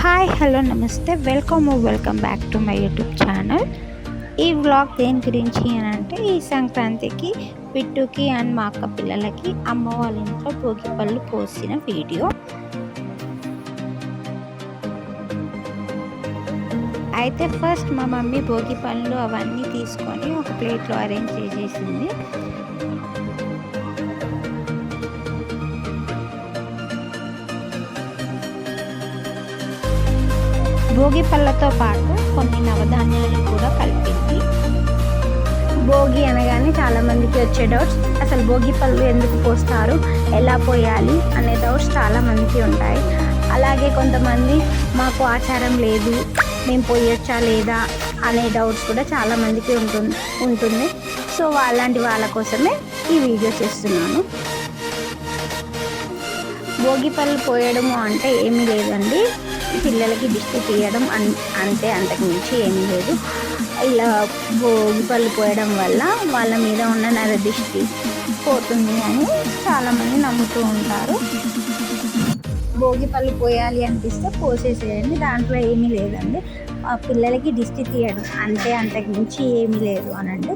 Hi hello నమస్తే welcome back to my YouTube channel. ఈ vlog దేని గురించి అని అంటే, ఈ సంక్రాంతికి పిట్టుకి అండ్ మా అక్క పిల్లలకి అమ్మ వాళ్ళ ఇంట్లో భోగి పళ్ళు పోసిన వీడియో. అయితే ఫస్ట్ మా మమ్మీ భోగి పళ్ళు అవన్నీ తీసుకొని ఒక ప్లేట్లో అరేంజ్ చేసేసింది. భోగి పళ్ళతో పాటు కొన్ని నవధాన్యాలు కూడా కలిపింది. భోగి అనగానే చాలామందికి వచ్చే డౌట్స్, అసలు భోగి పళ్ళు ఎందుకు పోస్తారు, ఎలా పోయాలి అనే డౌట్స్ చాలామందికి ఉంటాయి. అలాగే కొంతమంది మాకు ఆచారం లేదు, మేము పోయొచ్చా లేదా అనే డౌట్స్ కూడా చాలామందికి ఉంటుంది. సో అలాంటి వాళ్ళ కోసమే ఈ వీడియో చేస్తున్నాను. భోగి పళ్ళు పోయడము అంటే ఏమీ లేదండి, పిల్లలకి దిష్టి తీయడం అంతే, అంతకు మించి ఏమీ లేదు. ఇలా భోగి పళ్ళు పోయడం వల్ల వాళ్ళ మీద ఉన్న నర దిష్టి పోతుంది అని చాలామంది నమ్ముతూ ఉంటారు. భోగి పళ్ళు పోయాలి అనిపిస్తే పోసేసేయండి, దాంట్లో ఏమీ లేదండి. పిల్లలకి దిష్టి తీయడం అంతే, అంతకు మించి ఏమీ లేదు అనండి.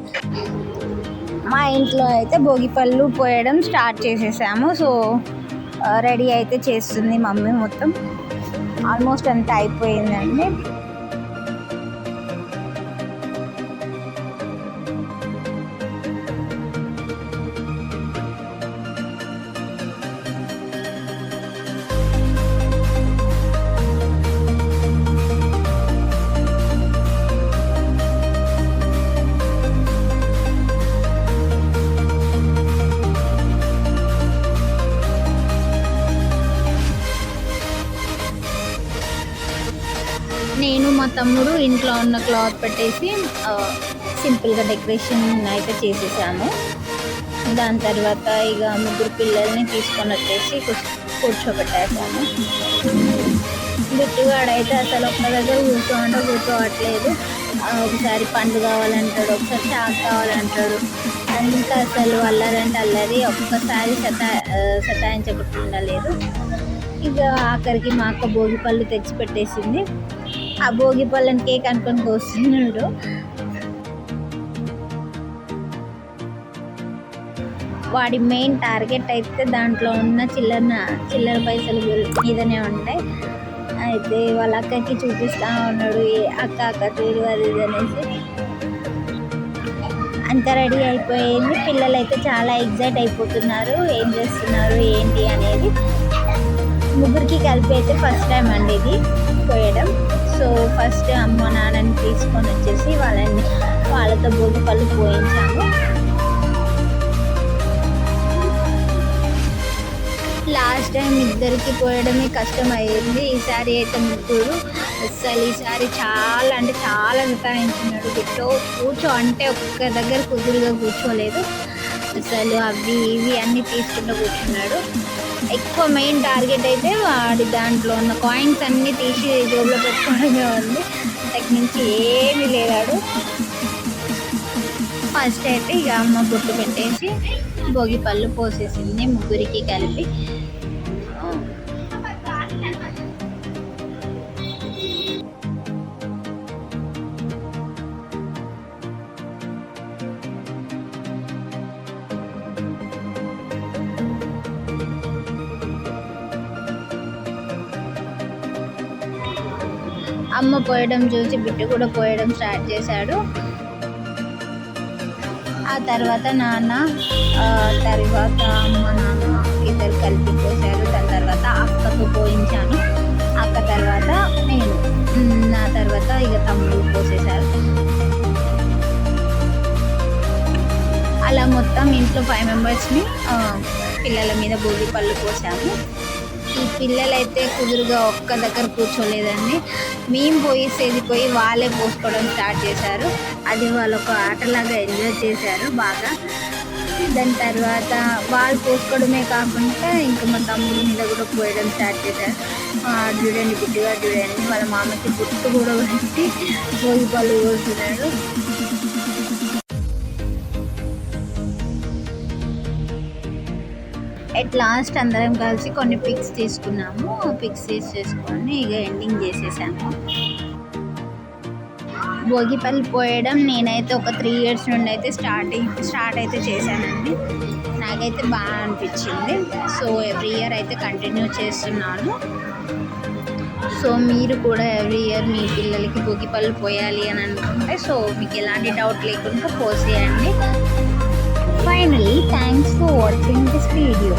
మా ఇంట్లో అయితే భోగి పళ్ళు పోయడం స్టార్ట్ చేసేసాము. సో రెడీ అయితే చేస్తుంది మమ్మీ. మొత్తం ఆల్మోస్ట్ అంతా అయిపోయిందండి. నేను మా తమ్ముడు ఇంట్లో ఉన్న క్లాత్ పెట్టేసి సింపుల్గా డెకరేషన్ అయితే చేసేసాము. దాని తర్వాత ఇక ముగ్గురు పిల్లల్ని తీసుకొని వచ్చేసి కూర్చోబెట్టేసాము. బిట్టుగాడైతే అసలు ఒక్క దగ్గర కూర్చోవట్లేదు. ఒకసారి పండు కావాలంటాడు, ఒకసారి చాకు కావాలంటాడు. అంతా అసలు అల్లరంటే అల్లరి, ఒక్కసారి సతాయించకుండా లేదు. ఇక ఆఖరికి మా అక్క భోగి పళ్ళు తెచ్చి పెట్టేసింది. ఆ భోగి పళ్ళని కేక్ అనుకొని కోస్తున్నాడు. వాడి మెయిన్ టార్గెట్ అయితే దాంట్లో ఉన్న చిల్లర పైసలు మీదనే ఉంటాయి. అయితే వాళ్ళ అక్కకి చూపిస్తూ ఉన్నాడు, అక్క చూడు అది ఇది అనేసి. అంత రెడీ అయిపోయింది. పిల్లలు అయితే చాలా ఎగ్జైట్ అయిపోతున్నారు, ఏం చేస్తున్నారు ఏంటి అనేది. ముగ్గురికి కలిపి అయితే ఫస్ట్ టైం అండి ఇది పోయడం. సో ఫస్ట్ అమ్మ నాన్నని తీసుకొని వచ్చేసి వాళ్ళతో భోగి పళ్ళు పోయించాము. లాస్ట్ టైం ఇద్దరికి పోయడమే కష్టం అయ్యింది. ఈసారి అయితే ముగ్గురు. అసలు ఈసారి చాలా అంటే చాలా సతాయించున్నాడు. బిట్లో కూర్చో అంటే ఒక్క దగ్గర కుదురుగా కూర్చోలేదు. అసలు అవి ఇవి అన్నీ తీసుకుంటూ కూర్చున్నాడు. ఎక్కువ మెయిన్ టార్గెట్ అయితే వాడి దాంట్లో ఉన్న కాయిన్స్ అన్నీ తీసి జోబులో పెట్టుకోవడమే ఉంది, అంతకు మించి ఏమీ లేదాడు. ఫస్ట్ అయితే ఇక అమ్మ బొట్టు పెట్టేసి భోగి పళ్ళు పోసేసింది ముగ్గురికి కలిపి. అమ్మ పోయడం చూసి బిడ్డ కూడా పోయడం స్టార్ట్ చేశాడు. ఆ తర్వాత నాన్న, తర్వాత అమ్మ నాన్న ఇద్దరు కలిపి పోసారు. దాని తర్వాత అక్కకు పోయించాను. అక్క తర్వాత నేను, నా తర్వాత ఇక తమ్ముడు పోసేశారు. అలా మొత్తం ఇంట్లో 5 మెంబర్స్ని పిల్లల మీద భోగి పళ్ళు పోసాము. ఈ పిల్లలైతే కుదురుగా ఒక్క దగ్గర కూర్చోలేదండి. మేము పోసేది పోయి వాళ్ళే పోసుకోవడం స్టార్ట్ చేశారు. అది వాళ్ళు ఒక ఆటలాగా ఎంజాయ్ చేశారు బాగా. దాని తర్వాత వాళ్ళు పోసుకోవడమే కాకుండా ఇంకా మా తమ్ముడి మీద కూడా పోయడం స్టార్ట్ చేశారు. చూడండి బిడ్డగా చూడండి, వాళ్ళ మామకి గుర్తు కూడా పెట్టి భోగి పళ్ళు పోస్తున్నాడు. ఎట్ లాస్ట్ అందరం కలిసి కొన్ని పిక్స్ తీసుకున్నాము. పిక్స్ తీసేసుకొని ఇక ఎండింగ్ చేసేసాము. భోగిపల్లి పోయడం నేనైతే ఒక 3 years నుండి అయితే స్టార్ట్ అయితే చేశానండి. నాకైతే బాగా అనిపించింది. సో ఎవ్రీ ఇయర్ అయితే కంటిన్యూ చేస్తున్నాను. సో మీరు కూడా ఎవ్రీ ఇయర్ మీ పిల్లలకి భోగిపళ్ళు పోయాలి అని అనుకుంటే సో మీకు ఎలాంటి డౌట్ లేకుండా పోసేయండి. Finally thanks for watching this video.